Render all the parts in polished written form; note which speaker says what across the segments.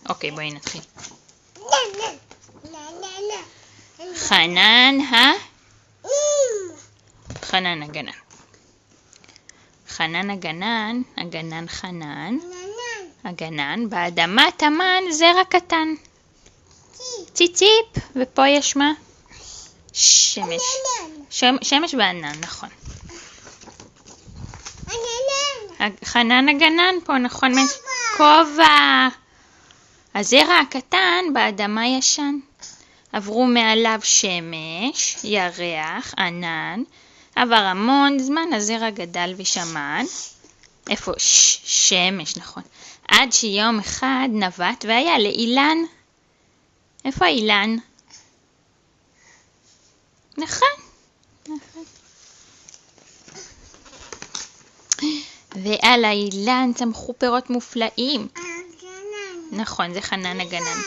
Speaker 1: אוקיי, בואי נתחיל. חנן חנן הגנן. חנן הגנן, הגנן חנן. הגנן, באדמה תמן זרע קטן. ציציפ, ופה יש מה? שמש. שמש וענן, נכון. חנן הגנן פה, נכון? כובע. הזרע הקטן באדמה ישן. עברו מעליו שמש, ירח, ענן. עבר המון זמן, הזרע גדל ושמן. איפה? שמש, נכון. עד שיום אחד נבט והיה לאילן. איפה האילן? נכון. ועל האילן צמחו פירות מופלאים. נכון, זה חנן הגנן.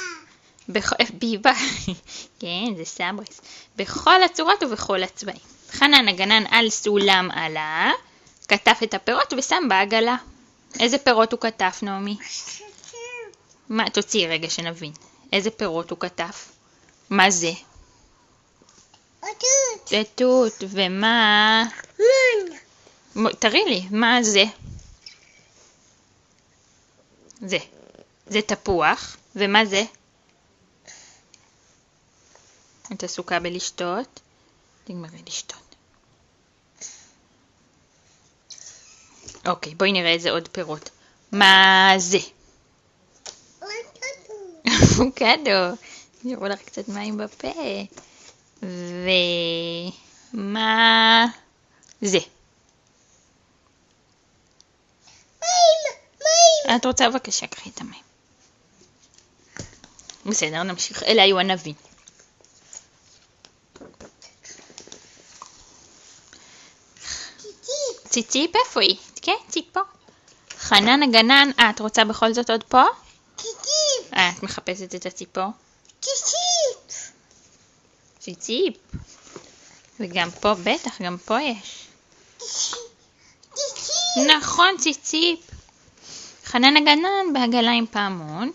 Speaker 1: ביבה. כן, זה סברס. בכל הצורות ובכל הצבעים. חנן הגנן על סולם עלה, כתב את הפירות ושם בעגלה. איזה פירות הוא כתב, נעמי? מה, תוציאי רגע שנבין. איזה פירות הוא כתב? מה זה? תות. ומה? תראי לי, מה זה? זה תפוח. ומה זה? את עסוקה בלשתות? תגמרי לשתות. אוקיי, בואי נראה איזה עוד פירות. מה זה? אבוקדו. נראו לך קצת מים בפה. ומה זה? מים. את רוצה בבקשה, קחי את המים. בסדר, נמשיך. אלה היו ענבים. ציציפ, איפה היא? כן, ציפו. חנן הגנן, את רוצה בכל זאת עוד פה? ציציפ. את מחפשת את הציפור? ציציפ. וגם פה, בטח, גם פה יש. נכון, ציציפ. חנן הגנן בעגלה עם פעמון.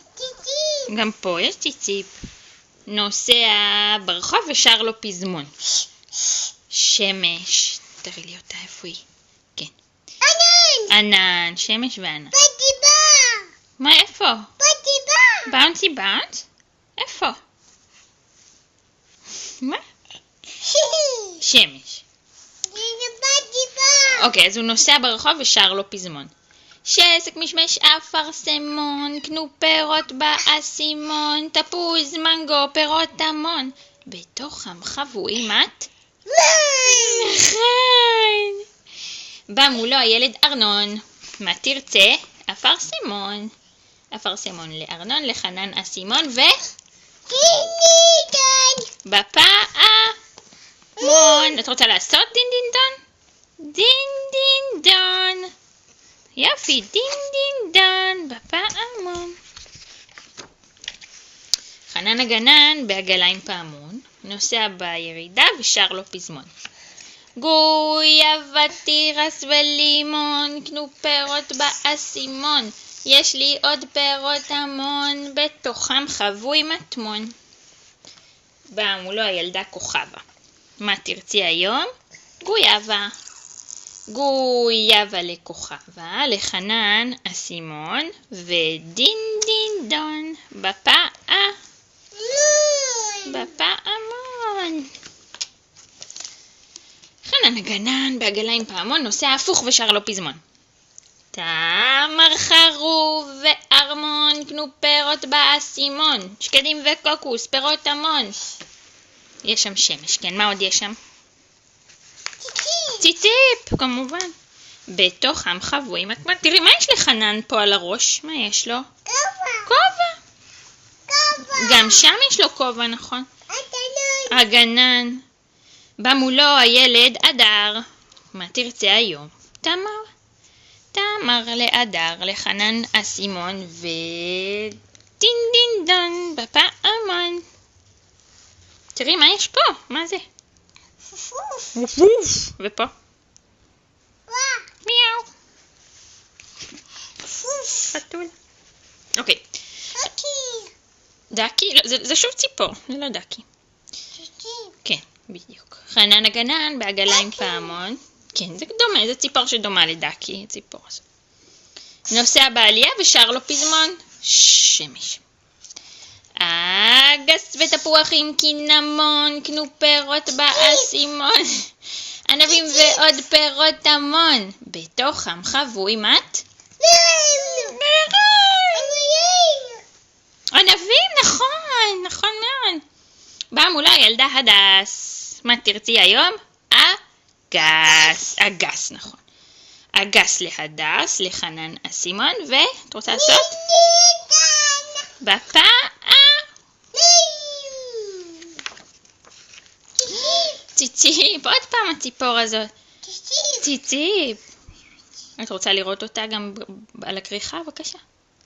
Speaker 1: גם פה יש ציציפ. נוסע ברחוב ושר לו פזמון. שמש. תראי לי אותה, איפה היא? כן. ענן, שמש וענן. מה, איפה? באונסי באונס? איפה? מה? שמש. אוקיי, אז הוא נוסע ברחוב ושר לו פזמון. שסק משמש אפרסמון, קנו פירות באסימון, תפוז, מנגו, פירות המון. בתוכם חבויים את? נכון. בא מולו הילד ארנון. מה תרצה? אפרסמון. אפרסמון לארנון, לחנן אסימון ו... בפעמון. את רוצה לעשות דין דין דון? דין דין דון. יופי, דין דין דון. בפעמון. חנן הגנן בעגלה עם פעמון, נוסע בירידה ושר לו פזמון. גוייה ותירס ולימון, קנו פירות באסימון, יש לי עוד פירות המון, בתוכם חבוי מטמון. באה מולו הילדה כוכבה. מה תרצי היום? גויאבה. גויאבה לכוכבה, לחנן אסימון, ודין דין דון. בפעמון. חנן הגנן בעגלה עם פעמון נוסע הפוך ושר לו פזמון. תמר חרוב וארמון, קנו פירות באסימון, שקדים וקוקוס, פירות המון. יש שם שמש, כן, מה עוד יש שם? ציציפ, כמובן. בתוכם חבויים. תראי, מה יש לחנן פה על הראש? מה יש לו? כובע. גם שם יש לו כובע, נכון? הגנן. בא מולו הילד אדר. מה תרצה היום? תמר. תמר לאדר, לחנן אסימון ודין דין דון בפעמון. תראי מה יש פה, מה זה? ופה? מיהו. חתול. אוקיי. דקי? לא, זה שוב ציפור, זה לא דקי. כן, בדיוק. חנן הגנן בעגלה עם פעמון. כן, זה דומה, זה ציפור שדומה לדקי, ציפור הזאת. נוסע בעלייה ושר לו פזמון. שמש. אגס ותפוח עם קינמון, קנו פירות באסימון, ענבים ועוד פירות המון, בתוכם חבוי מת? ענבים, נכון, נכון מאוד. באה מולה ילדה הדס. מה תרצי היום? אגס, נכון. אגס להדס, לחנן אסימון, ואת רוצה לעשות? בפעה. ציציפ, עוד פעם הציפור הזאת. ציציפ. את רוצה לראות אותה גם על הכריכה? בבקשה.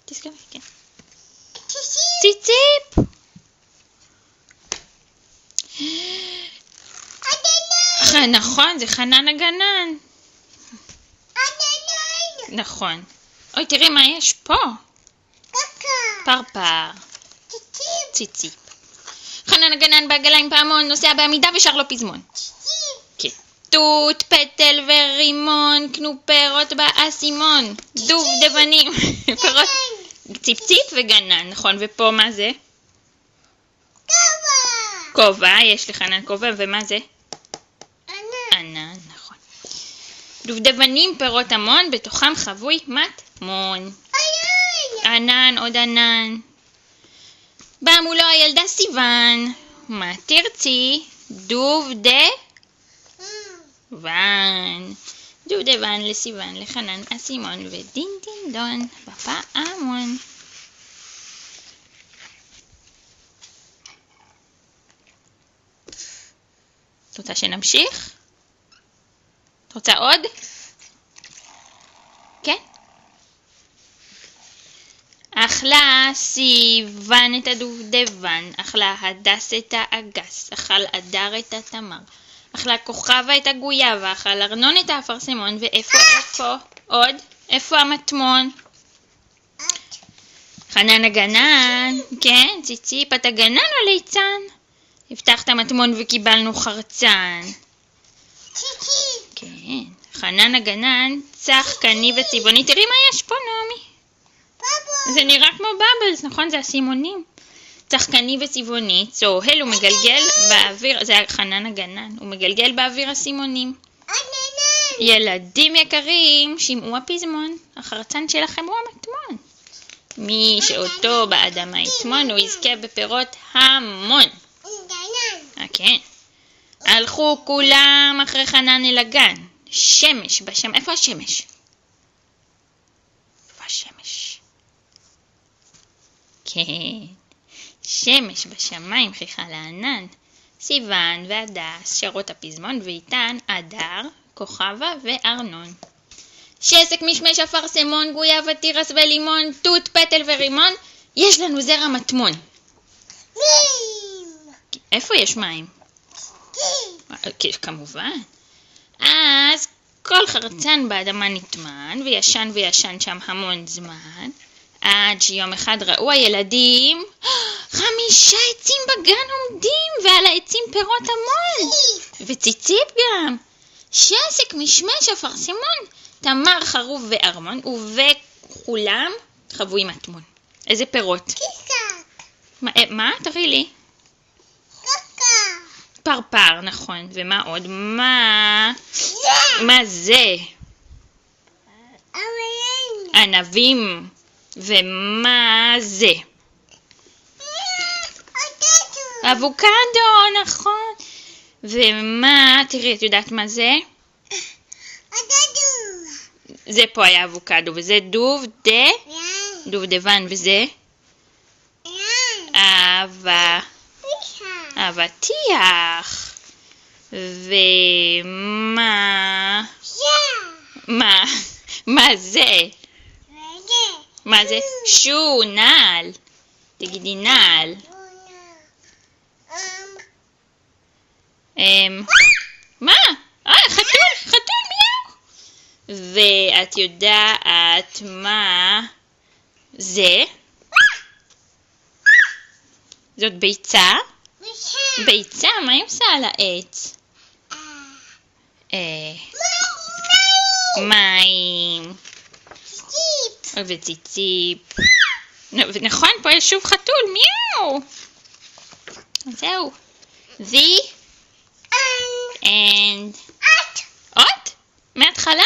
Speaker 1: תסגרי, כן. ציציפ. נכון, זה חנן הגנן. נכון. אוי, תראי מה יש פה. פרפר. ציציפ. חנן הגנן בעגלה עם פעמון, נוסע בעמידה ושר לו פזמון. כן. תות, פטל ורימון, קנו פירות באסימון, דוב דבנים, פירות, ציפציפ וגנן, נכון, ופה מה זה? כובע, יש לחנן כובע, ומה זה? ענן, נכון. דובדבנים, פירות המון, בתוכם חבוי מטמון. ענן, עוד ענן. באה מולו הילדה סיוון. מה תרצי? דובדבן. דובדבן לסיוון, לחנן אסימון, ודין דין דון בפעמון. את רוצה שנמשיך? את רוצה עוד? כן? אכלה סיוון את הדובדבן, אכלה הדס את האגס, אכל אדר את התמר, אכלה כוכבה את הגויאבה, אכל ארנון את האפרסמון, ואיפה עוד? איפה המטמון? חנן הגנן, כן, ציציפ, אתה גנן או ליצן? הבטחת מטמון וקיבלנו חרצן. כן, חנן הגנן, צחקני וצבעוני. תראי מה יש פה, נעמי. זה נראה כמו בבלס, נכון? זה הסימונים. צחקני וצבעוני, צוהל ומגלגל באוויר, זה חנן הגנן, הוא מגלגל באוויר הסימונים. ילדים יקרים, שמעו הפזמון, החרצן שלכם הוא המטמון. מי שאותו באדמה יטמון, הוא יזכה בפירות המון. כן. הלכו כולם אחרי חנן אל הגן. שמש בשם. איפה השמש? איפה השמש? כן. שמש בשמיים חיכה לענן. סיוון והדס שרות הפזמון, ואיתן אדר, כוכבה וארנון. שסק, משמש, אפרסמון, גויאבה, תירס ולימון, תות, פטל ורימון. יש לנו זרע מטמון. איפה יש מים? כמובן. אז כל חרצן באדמה נטמן, וישן שם המון זמן, עד שיום אחד ראו הילדים 5 עצים בגן עומדים, ועל העצים פירות המון, וציציפ גם. שסק, משמש, אפרסמון, תמר, חרוב וארמון, ובכולם חבוי מטמון. איזה פירות? מה? תראי לי. פרפר, נכון. ומה עוד? מה זה? ענבים. ומה זה? אבוקדו, נכון. ומה, תראי, את יודעת מה זה? זה פה היה אבוקדו, וזה דובדבן, וזה? אבטיח. מה זה? מה זה? נעל. תגידי נעל. מה? חתול מיהו. ואת יודעת מה זה? זאת ביצה? ביצה, מה היא עושה על העץ? מים. וציציפ. נכון, פה יש שוב חתול, מיהו. זהו. The end. עוד? מההתחלה?